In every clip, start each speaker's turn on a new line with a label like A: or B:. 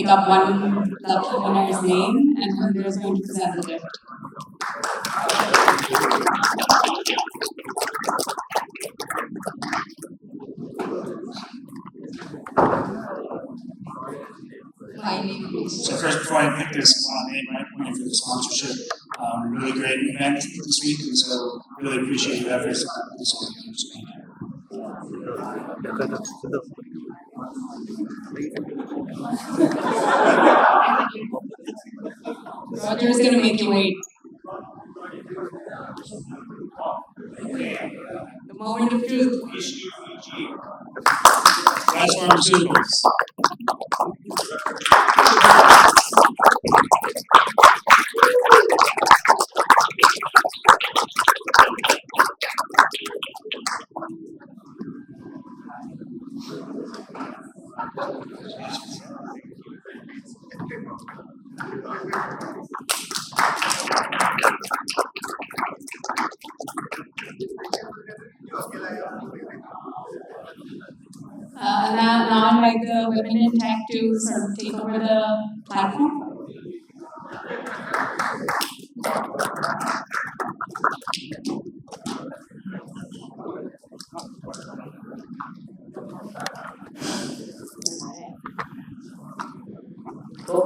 A: up one lucky winner's name, and who is going to present the gift. My name is.
B: So first, before I pick this name, I want to for the sponsorship. Really great event this week, and so really appreciate your efforts this week.
A: Roger is going to make you wait. The moment of truth.
B: Pharmaceuticals.
A: Now I'd like the women in tech to sort of take over the platform.
C: Cool.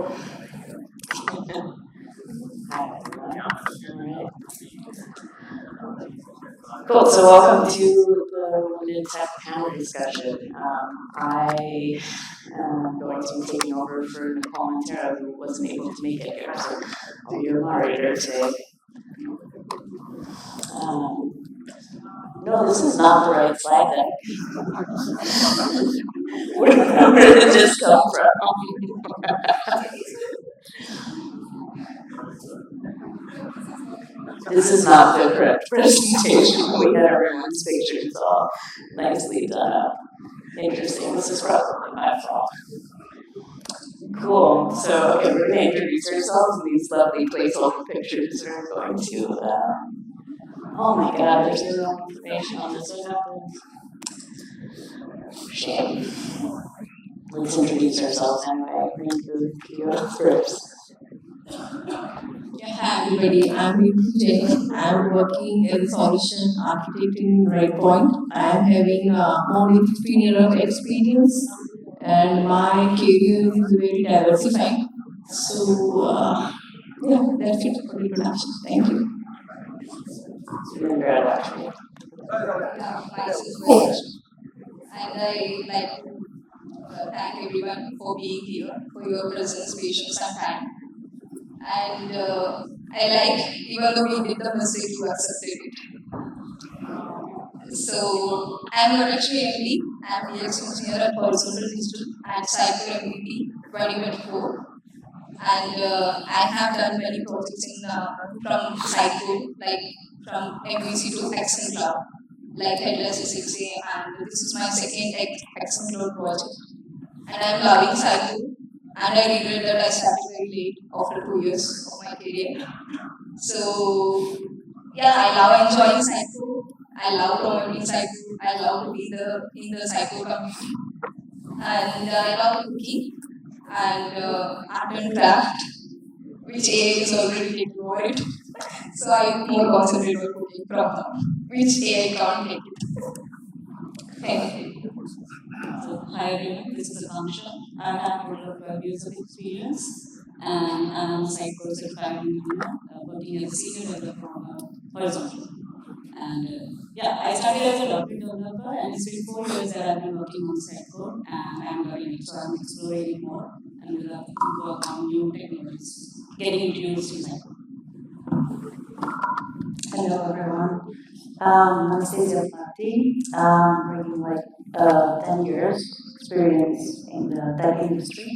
C: Cool, so welcome to the Women in Tech panel discussion. I am going to be taking over for Nicole Montero, who wasn't able to make it here, so I'll be your moderator today. No, this is not the right slide deck. Where did this come from? This is not the correct presentation. We had everyone's pictures all nicely done up. Interesting. This is probably my fault. Cool. So, okay, we're going to introduce ourselves, and these lovely placeholder pictures are going to. Oh my God, there's no information on this. What happened? Shame. Let's introduce ourselves anyway. We're going to give you first.
D: Hi everybody, I'm Jane. I'm working as a solution architect in Redpoint. I'm having more than 15 years of experience and my career is very diversified. So, yeah, that's it for the introduction. Thank you.
A: And I like to thank everyone for being here, for your presence, patience, and time. And I like, even though we did the mistake, you accepted it. So I'm Lakshmi MD. I'm the ex-engineer at Horizontal Digital and Cyber MVP 2024. And I have done many projects in from Cyber, like from MVC to Action Cloud, like Headless SXA, and this is my second Action Cloud project. And I'm loving Cyber. And I regret that I started very late after 2 years of my career. So, yeah, I love enjoying Psycho. I love promoting Psycho. I love to be in the Psycho community. And I love cooking and art and craft, which AI is already taking over it. So I more concentrate on cooking from now, which AI can't take it. Thank you.
E: So, hi everyone, this is Akansha. I have over 12 years of experience and I'm a Cyber certified engineer, working as a senior developer on Horizontal. And yeah, I started as a .NET developer and it's been 4 years that I've been working on Cyber and I'm learning it, so I'm exploring more and will have to work on new technologies, getting introduced to Cyber.
C: Hello everyone. I'm Stacia Fatti. Bringing like 10 years experience in the tech industry.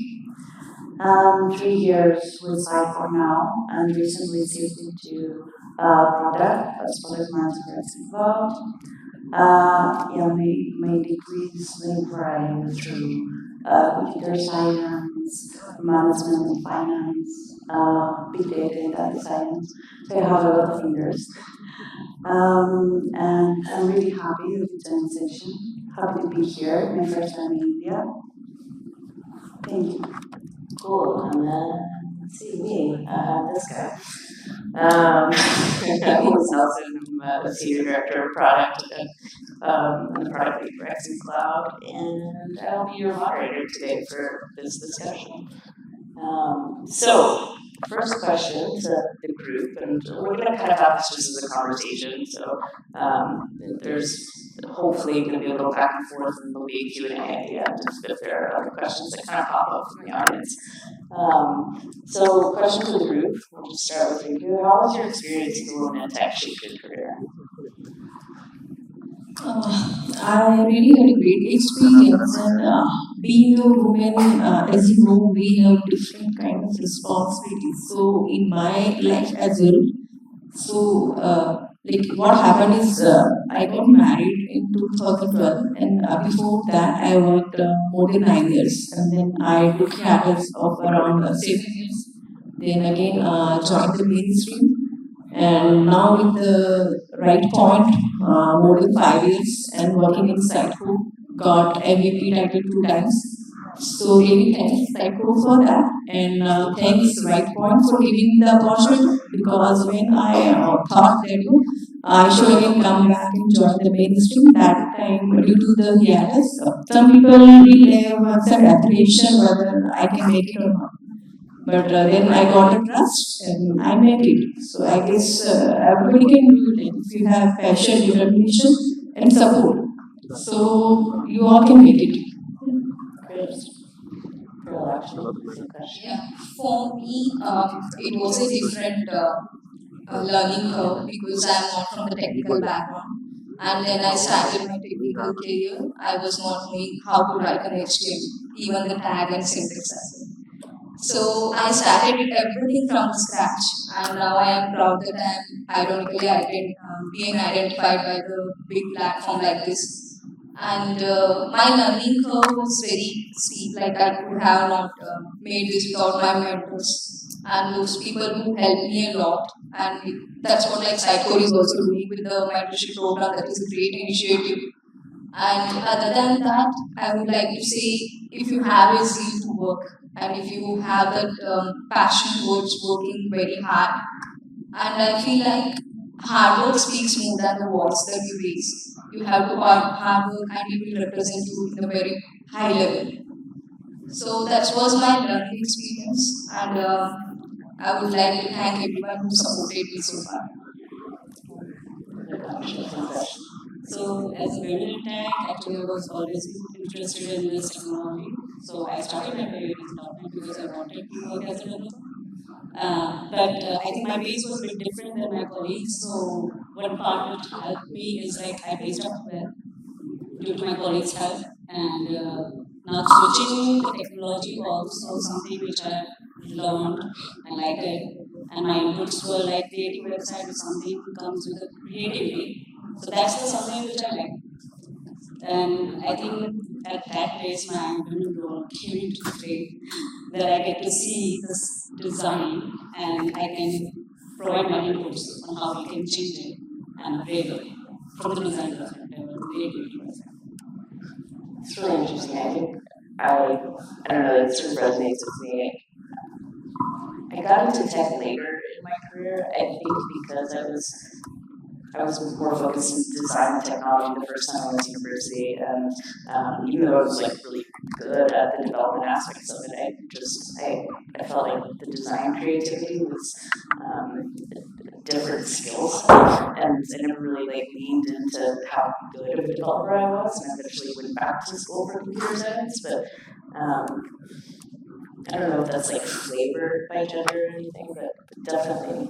C: 3 years with Cyber now, and recently shifted to product as product management involved. Yeah, my degrees range variety through computer science, management and finance, big data and data science. So I have a lot of fingers. And I'm really happy with the transition. Happy to be here, my first time in India. Thank you. Cool. And then, let's see, me, this guy. Who's also the senior director of product and the product lead for X Cloud, and I'll be your moderator today for this discussion. So, first question to the group, and we're going to kind of have this just as a conversation. So, there's hopefully going to be a little back and forth, and there'll be a Q&A at the end if there are other questions that kind of pop up from the audience. So, question for the group. We'll just start with you. How was your experience as a woman in tech shaped your career?
D: I really had a great experience, and being a woman, as you know, we have different kind of responsibilities. So in my life as well, so like what happened is I got married in 2012, and before that I worked more than 9 years, and then I took hiatus of around 7 years. Then again joined the mainstream, and now with the right point, more than 5 years, and working in Psycho, got MVP title 2 times. So really thanks Psycho for that, and thanks Right Point for giving me the opportunity, because when I thought that I should again come back and join the mainstream, that time due to the hiatus, some people will have some apprehension whether I can make it or not. But then I got a trust and I made it. So I guess everybody can do it if you have passion, determination, and support. So you all can make it.
C: Great.
A: Yeah, for me, it was a different learning curve because I'm not from the technical background. And then I started my technical career. I was not knowing how to write an HTML, even the tag and syntax as well. So I started everything from scratch, and now I am proud that I am ironically being identified by the big platform like this. And my learning curve was very steep. Like I could have not made this without my mentors and those people who helped me a lot. And that's what like Psycho is also doing with the mentorship program. That is a great initiative. And other than that, I would like to say if you have a zeal to work and if you have that passion towards working very hard, and I feel like hard work speaks more than the words that you raise. You have to hard work and it will represent you in a very high level. So that was my learning experience, and I would like to thank everyone who supported me so far.
E: So as a women in tech, actually I was always interested in this technology. So I started my career in .NET because I wanted to work as a developer. But I think my base was a bit different than my colleagues. So one part which helped me is like I based up well due to my colleagues' help, and now switching the technology was also something which I learned and liked it. And my inputs were like creating website is something comes with a creativity. So that's the something which I like. And I think at that place my women role came into play, that I get to see this design and I can provide my inputs on how we can change it and upgrade it from the design perspective or the creativity perspective.
C: It's really interesting. I think I don't know, it sort of resonates with me. I got into tech later in my career, I think because I was more focused in design and technology the first time I went to university, and even though I was like really good at the development aspects of it, I felt like the design creativity was different skills, and I never really like leaned into how good of a developer I was, and I eventually went back to school for computer science, but I don't know if that's like flavored by gender or anything, but definitely,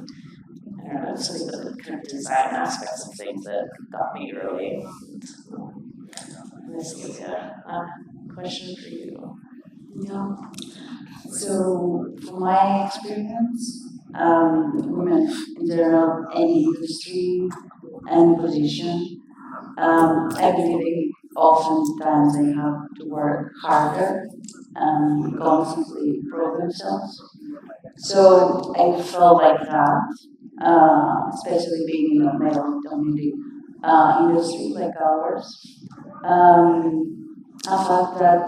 C: I don't know, some of the kind of design aspects of things that got me early. This is a question for you.
F: Yeah. So, from my experience, women in general, any industry, any position, I believe they oftentimes they have to work harder and constantly prove themselves. So I felt like that, especially being in a male-dominated industry like ours. I felt that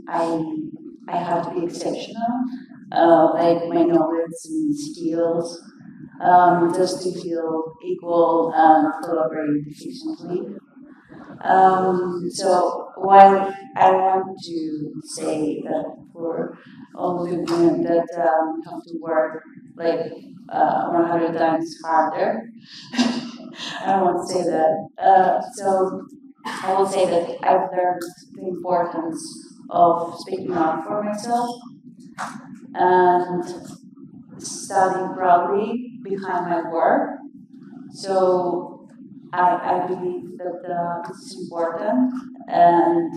F: I I have to be exceptional, like my knowledge and skills, just to feel equal and collaborate efficiently. So while I want to say that for all the women that have to work like 100 times harder, I don't want to say that. So I will say that I've learned the importance of speaking up for myself and standing proudly behind my work. So I believe that this is important and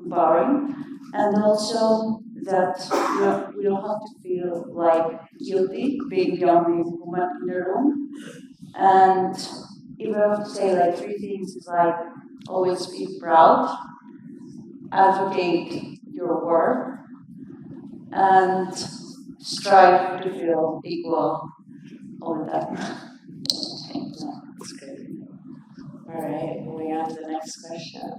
F: empowering, and also that we don't have to feel like guilty being the only woman in the room. And if I have to say like three things, it's like always be proud, advocate your work, and strive to feel equal all the time.
C: That's good. All right, moving on to the next question.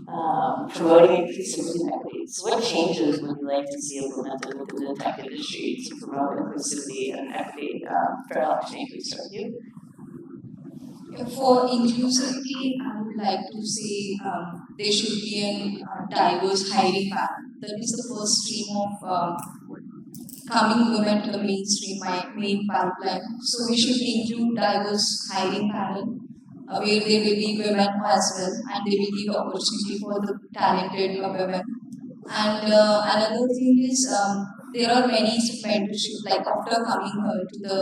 C: Promoting inclusivity and equity. So what changes would you like to see implemented within the tech industry to promote inclusivity and equity for opportunity? We start with you.
A: For inclusivity, I would like to say there should be a diverse hiring pattern. That is the first stream of coming women to the mainstream, my main pipeline. So we should include diverse hiring panel where there will be women as well, and they will give opportunity for the talented women. And another thing is there are many mentorship, like after coming to the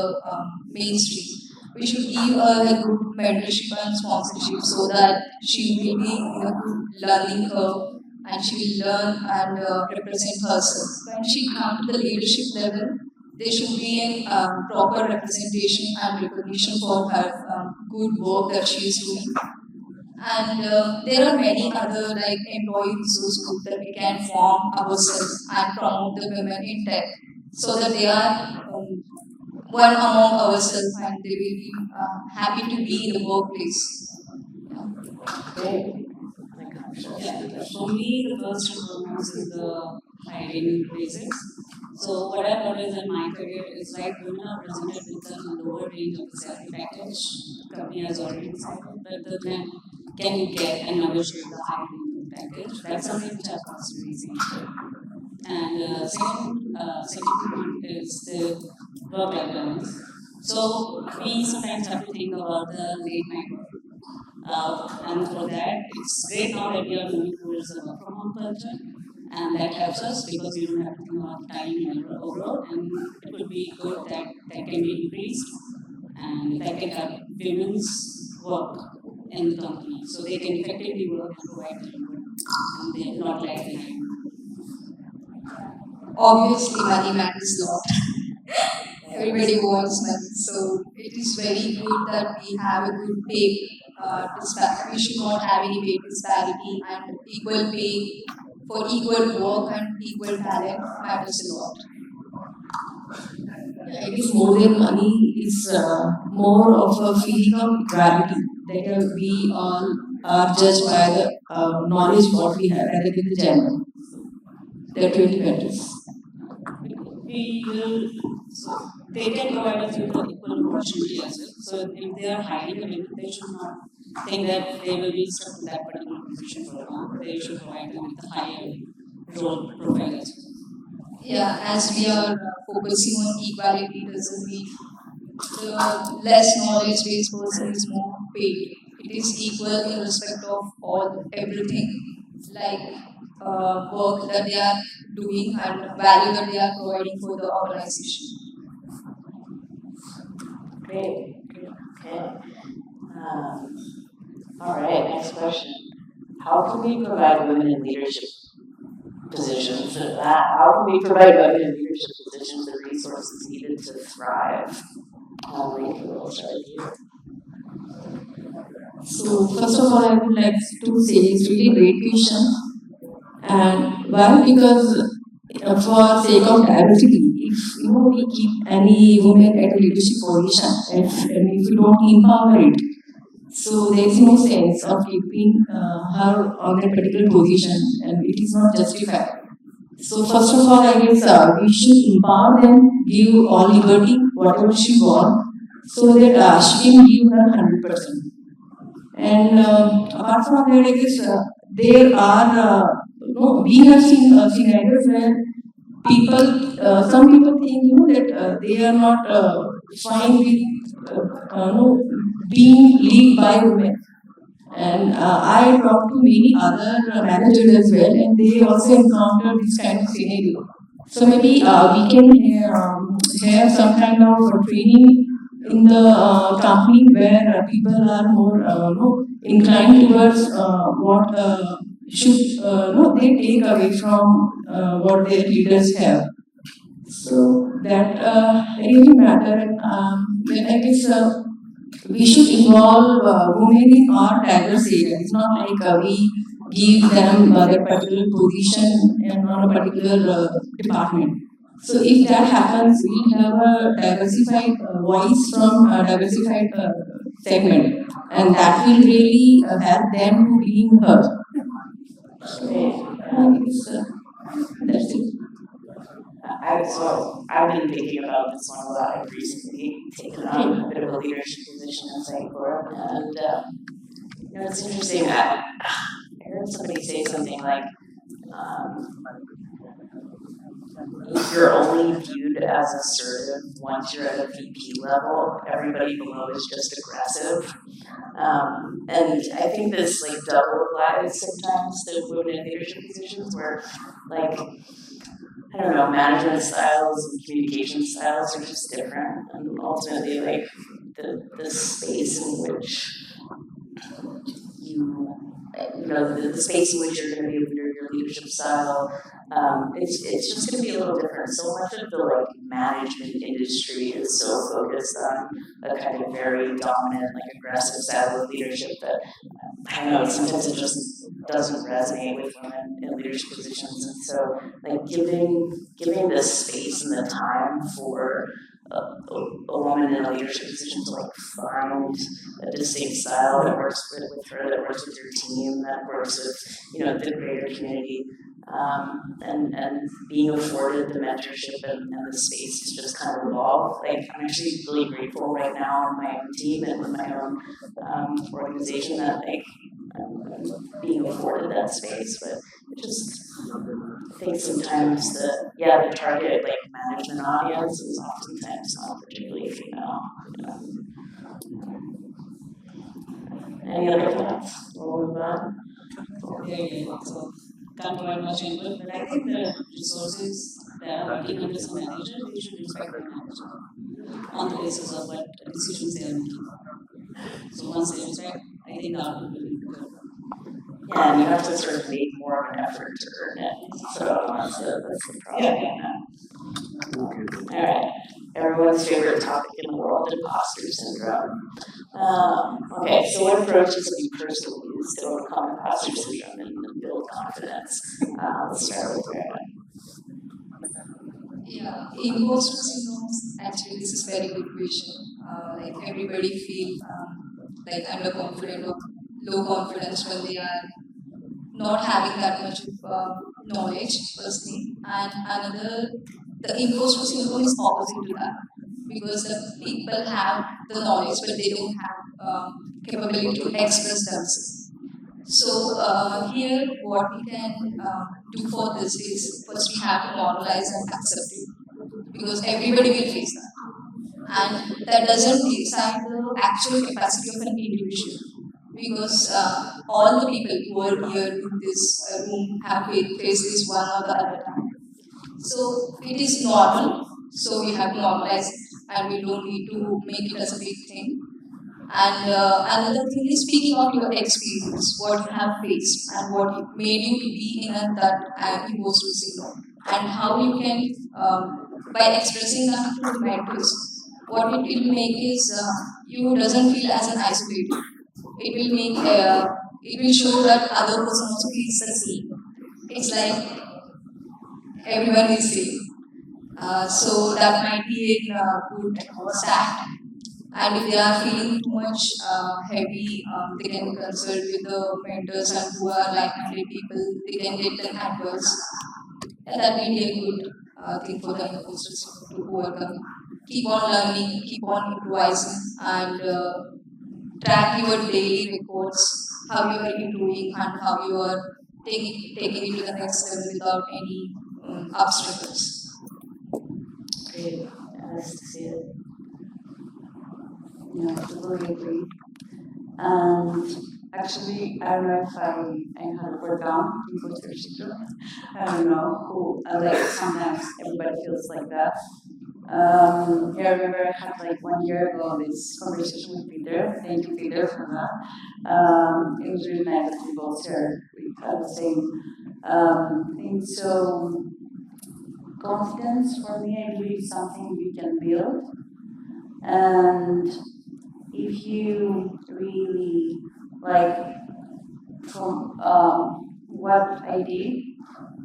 A: mainstream, we should give a good mentorship and sponsorship so that she will be in a good learning curve and she will learn and represent herself. When she comes to the leadership level, there should be a proper representation and recognition for her good work that she is doing. And there are many other like employee resource groups that we can form ourselves and promote the women in tech so that they are one among ourselves and they will be happy to be in the workplace.
C: Great.
E: Yeah, for me, the first and foremost is the hiring basics. So what I've noticed in my career is like women are presented with a lower range of the salary package. Company has already decided, but then can you get and negotiate the hiring package? That's something which I've constantly seen. And second one is the work-life balance. So we sometimes have to think about the late night work. And for that, it's great now that we are moving towards a work from home culture, and that helps us because we don't have to think about time and overall, and it would be good that that can be increased, and that can help women's work in the company, so they can effectively work and provide their input, and they are not lag behind.
A: Obviously, money matters a lot. Everybody wants money, so it is very good that we have a good pay disparity. We should not have any pay disparity, and equal pay for equal work and equal talent matters a lot.
D: Yeah, it is more than money, it's more of a feeling of equality that we all are judged by the knowledge what we have rather than the gender. That really matters.
E: We will, so they can provide us with the equal opportunity as well. So if they are hiring a women, they should not think that they will be stuck to that particular position for long. They should provide them with the higher role profile as well.
A: Yeah, as we are focusing on equality, doesn't mean the less knowledge-based person is more paid. It is equal in respect of all everything, like work that they are doing and value that they are providing for the organization.
C: Great. Okay. All right, next question. How can we provide women in leadership positions? How can we provide women in leadership positions the resources needed to thrive? Rachel, we'll start with you.
D: So first of all, I would like to say it's really great question. And why? Because for sake of diversity, if we keep any woman at a leadership position, and if we don't empower it, so there is no sense of keeping her on that particular position, and it is not justified. So first of all, I guess we should empower them, give all liberty, whatever she wants, so that she can give her 100%. And apart from that, I guess there are no, we have seen scenarios where people, some people think that they are not fine with no, being led by women. And I talked to many other managers as well, and they also encountered this kind of scenario. So maybe we can have some kind of training in the company where people are more no, inclined towards what should no, they take away from what their leaders have. So that really matter, and then I guess we should involve women in our diverse areas. It's not like we give them their particular position and on a particular department. So if that happens, we have a diversified voice from a diversified segment, and that will really help them to being heard. That's it.
F: I've been thinking about this one a lot. I've recently taken on a bit of a leadership position in Singapore, and it's interesting. I heard somebody say something like, if you're only viewed as assertive once you're at a VP level, everybody below is just aggressive. And I think this like double applies sometimes to women in leadership positions where like I don't know, management styles and communication styles are just different, and ultimately, like the space in which the space in which you're going to be able to do your leadership style, it's just going to be a little different. So much of the like management industry is so focused on a kind of very dominant, like aggressive style of leadership that I don't know. Sometimes it just doesn't resonate with women in leadership positions, and so like giving the space and the time for a woman in a leadership position to like find a distinct style that works with her, that works with your team, that works with the greater community, and being afforded the mentorship and the space to just kind of evolve. Like I'm actually really grateful right now in my own team and in my own organization that like I'm being afforded that space, but it just I think sometimes the target like management audience is oftentimes not particularly female. Any other thoughts? We'll move on.
E: Yeah. So can't provide much input, but I think the resources that are working under some manager, they should respect the manager on the basis of what decisions they are making. So once they respect, I think that will be good.
F: Yeah, and you have to sort of make more of an effort to earn it. So that's the problem. Yeah. All right. Everyone's favorite topic in the world, imposter syndrome. Okay, so what approaches have you personally used to overcome imposter syndrome and build confidence? Let's start with Rhea.
A: Yeah, imposter syndrome. Actually, this is very good question. Like everybody feel like underconfident or low confidence when they are not having that much of knowledge firstly, and another, the imposter syndrome is opposite to that because the people have the knowledge but they don't have capability to express themselves. So here what we can do for this is first we have to normalize and accept it because everybody will face that, and that doesn't decide the actual capacity of an individual because all the people who are here in this room have faced this one or the other time. So it is normal, so we have to normalize it and we don't need to make it as a big thing. And another thing is speaking of your experience, what you have faced and what made you to be in that imposter syndrome, and how you can, by expressing that to the mentors, what it will make is you doesn't feel as an isolated. It will make it will show that other person also feels the same. It's like everyone is same. So that might be a good start. And if they are feeling too much heavy, they can consult with the mentors and who are like-minded people. They can get the advice. and that will be a good thing for the imposters to overcome. Keep on learning, keep on improvising, and track your daily records, how you are doing and how you are taking it to the next level without any obstacles.
F: Great. Nice to see it. Yeah, totally agree. And actually, I don't know if I had to work down imposter syndrome. I don't know who, like sometimes everybody feels like that. Yeah, I remember I had like 1 year ago this conversation with Peter. Thank you, Peter, for that. It was really nice that we both shared the same thing. So, confidence for me, I believe, is something you can build. And if you really like, from what I did,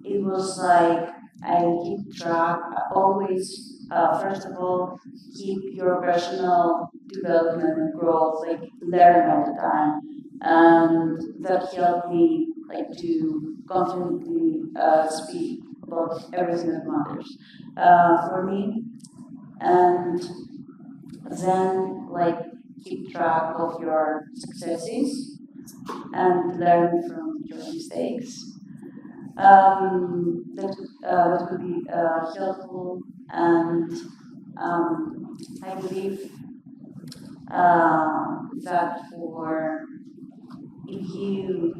F: it was like I keep track, always, first of all, keep your personal development and growth, like learn all the time. And that helped me like to confidently speak about everything that matters for me. And then like keep track of your successes and learn from your mistakes. That would be helpful, and I believe that for if you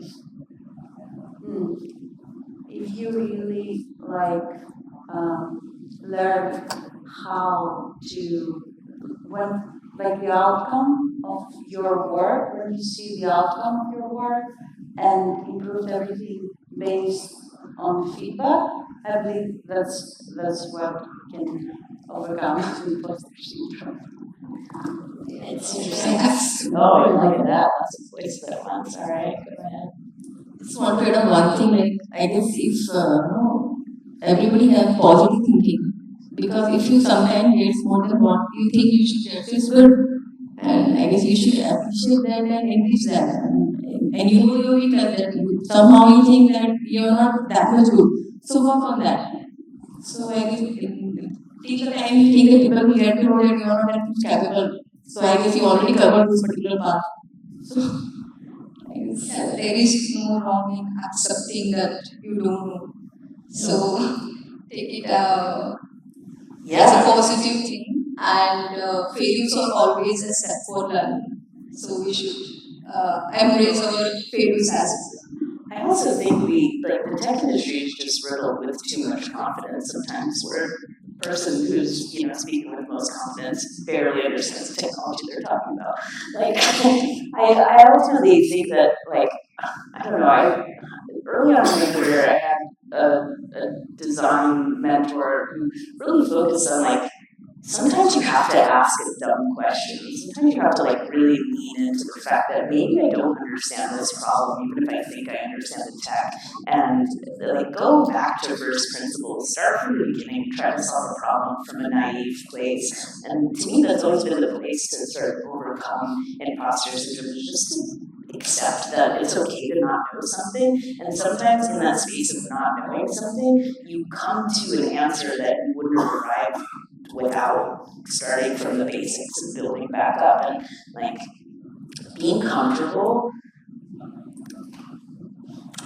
F: if you really like learn how to, when like the outcome of your work, when you see the outcome of your work and improve everything based on feedback, I believe that's what can overcome imposter syndrome.
D: It's interesting. Oh, look at that. Lots of voice at once. All right, go ahead. Just want to add on one thing. Like, I guess if everybody have positive thinking, because if you sometimes get more than what you think you should get, so it's good. And I guess you should appreciate that and enrich that. And you know your weakness, that somehow you think that you're not that much good. So work on that. So I guess till the time you think that people will get to know that you're not that much capable. So I guess you already covered this particular path. So I guess
A: There is no wrong in accepting that you don't know. So take it as a positive thing, and failures are always a step for learning. So we should embrace our failures as well.
F: I also think we, like, the tech industry is just riddled with too much confidence sometimes, where the person who's, speaking with most confidence barely understands the technology they're talking about. Like, I ultimately think that, like, I don't know, early on in my career, I had a design mentor who really focused on, like, sometimes you have to ask a dumb question. Sometimes you have to like really lean into the fact that maybe I don't understand this problem, even if I think I understand the tech, and like go back to first principles. Start from the beginning. Try to solve a problem from a naive place. And to me, that's always been the place to sort of overcome imposter syndrome. Just to accept that it's okay to not know something, and sometimes in that space of not knowing something, you come to an answer that you wouldn't have arrived without starting from the basics and building back up, and like being comfortable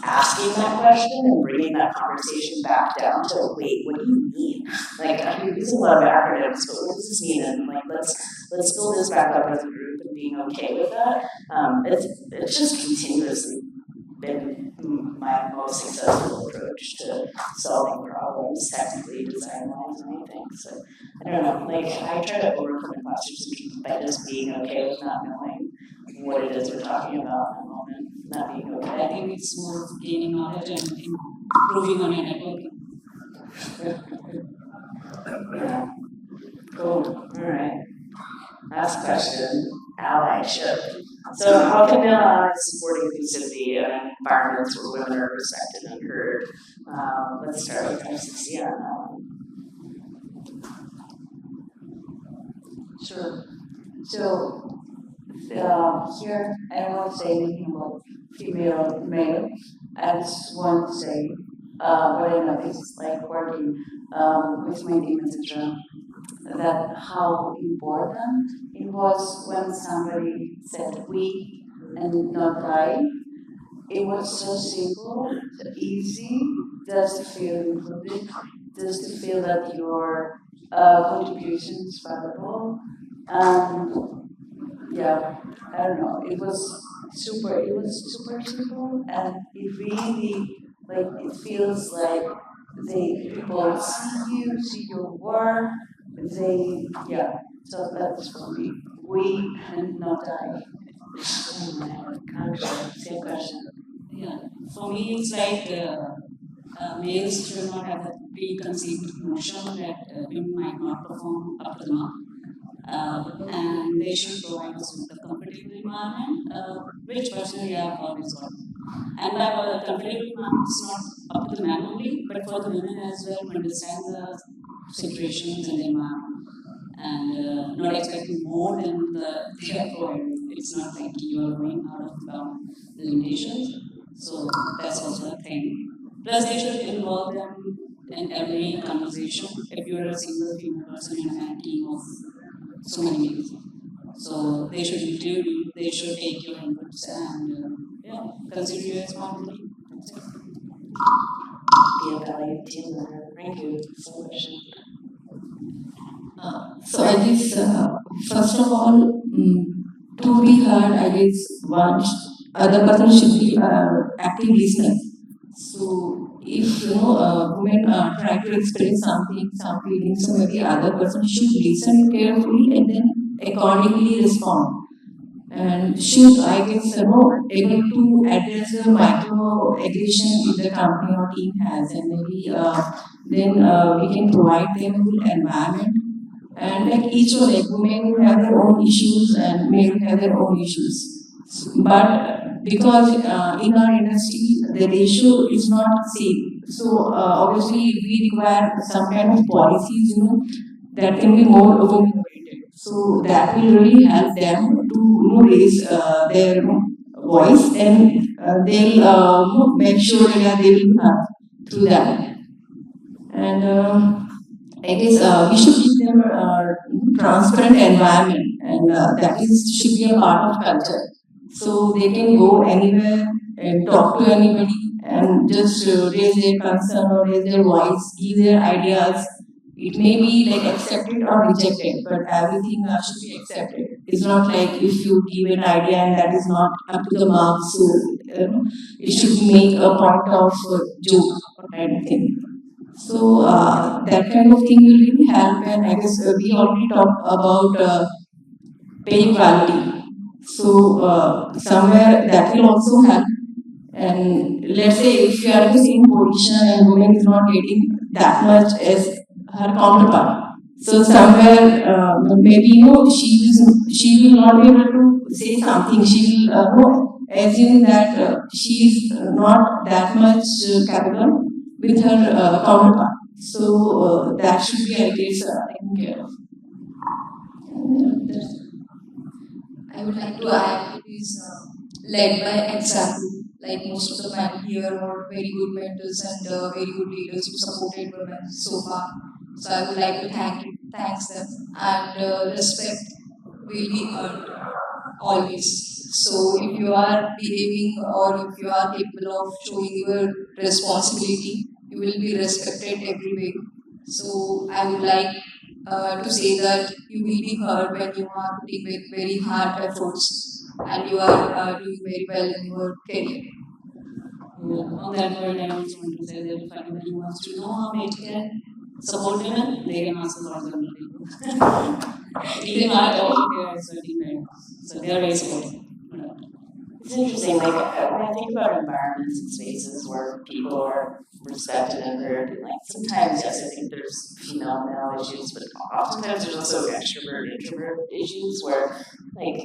F: asking that question and bringing that conversation back down to, wait, what do you mean? Like, I'm using a lot of acronyms, but what does this mean? And like, let's build this back up as a group and being okay with that. It's just continuously been my most successful approach to solving problems, technically, design-wise, and anything. So, I don't know, like, I try to overcome imposter syndrome by just being okay with not knowing what it is we're talking about in the moment, not being okay.
E: I think it's more of gaining knowledge and improving on your networking.
F: Yeah. Cool. All right. Last question. Allyship. So, how can allies support inclusivity in environments where women are respected and heard? Let's start with FCC on that one.
C: Sure. So here, I don't want to say anything about female, male. I just want to say
F: what I noticed, like working with my team, etc., that how important it was when somebody said we and not I. It was so simple, so easy, just to feel included, just to feel that your contribution is valuable. And yeah, I don't know, it was super simple, and it really, like, it feels like people see you, see your work, yeah, so that's for me. We and not I. Same question.
E: Yeah, for me, it's like males should not have that preconceived notion that women might not perform up to the mark. And they should provide us with a comfortable environment, which personally I've always got. And by comfortable environment, it's not up to the man only, but for the women as well to understand the situations and the environment, and not expecting more than they are providing. It's not like you are going out of the bound limitations. So that's also a thing. Plus, they should involve them in every conversation. If you're a single female person in a team of so many males, so they should include you. They should take your inputs and yeah, consider you as part of the team. That's it.
F: Be a valued team member. Thank you. Same question.
D: So I guess first of all, to be heard, I guess one other person should be active listener. So if women try to express something, some feelings, so maybe other person should listen carefully and then accordingly respond. And should I guess able to address the micro aggression if the company or team has, and maybe then we can provide them a good environment, and like each one, like women will have their own issues and men will have their own issues. But because in our industry the ratio is not same, so obviously we require some kind of policies, that can be more women oriented. So that will really help them to raise their voice, and they'll make sure that they will have through that. And I guess we should give them a transparent environment, and that is should be a part of culture. So they can go anywhere and talk to anybody and just raise their concern or raise their voice, give their ideas. It may be like accepted or rejected, but everything should be accepted. It's not like if you give an idea and that is not up to the mark, so it should make a point of joke or kind of thing. So that kind of thing will really help, and I guess we already talked about pay equality. So somewhere that will also help. And let's say if you are in the same position and woman is not getting that much as her counterpart, so somewhere maybe she will not be able to say something. She will assume that she is not that much capable with her counterpart. So that should be, I guess, taken care of.
A: I would like to add it is led by example. Like most of the men here are very good mentors and very good leaders who supported women so far. So I would like to thanks them, and respect will be earned always. So if you are behaving or if you are capable of showing your responsibility, you will be respected every way. So I would like to say that you will be heard when you are putting very hard efforts and you are doing very well in your career.
E: On that point, I also want to say that if anybody wants to know how men can support women, they can ask the horizontal people. Even our here is working very well. So they are very supportive.
F: It's interesting, like when I think about environments and spaces where people are respected and heard, and like sometimes, yes, I think there's female male issues, but oftentimes there's also extrovert introvert issues where, like,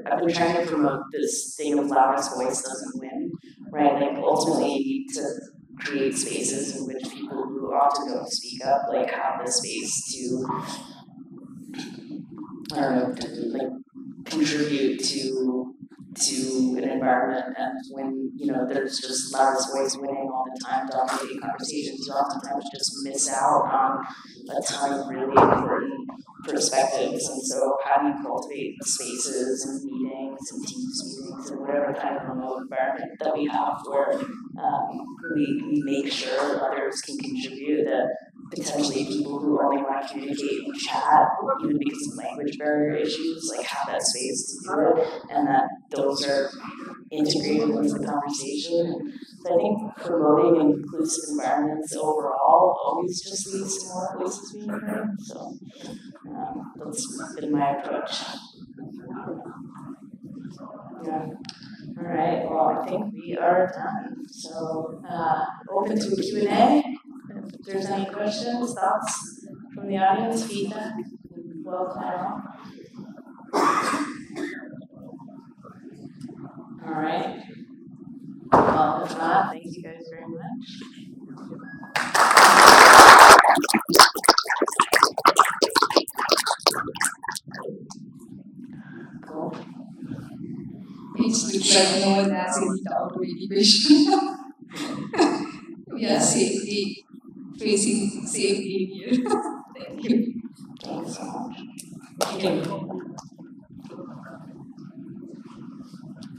F: I've been trying to promote this thing of loudest voice doesn't win, right? Like ultimately you need to create spaces in which people who often don't speak up, like, have the space to, I don't know, to like contribute to to an environment, and when there's just loudest voice winning all the time, dominating conversations, you oftentimes just miss out on a ton of really important perspectives. And so, how do you cultivate spaces and meetings and Teams meetings and whatever kind of remote environment that we have where we make sure others can contribute, that potentially people who only want to communicate and chat, even because of language barrier issues, like have that space to do it, and that those are integrated into the conversation. So I think promoting inclusive environments overall always just leads to more voices being heard. So that's been my approach. Yeah. All right. Well, I think we are done. So open to a Q&A. If there's any questions, thoughts from the audience, feedback, welcome. All right. Well, if not, thank you guys very much. Cool.
A: It's looks like no one has any doubt or any question. We are safely facing safely here. Thank you.
F: Thanks so much.
E: Thank you.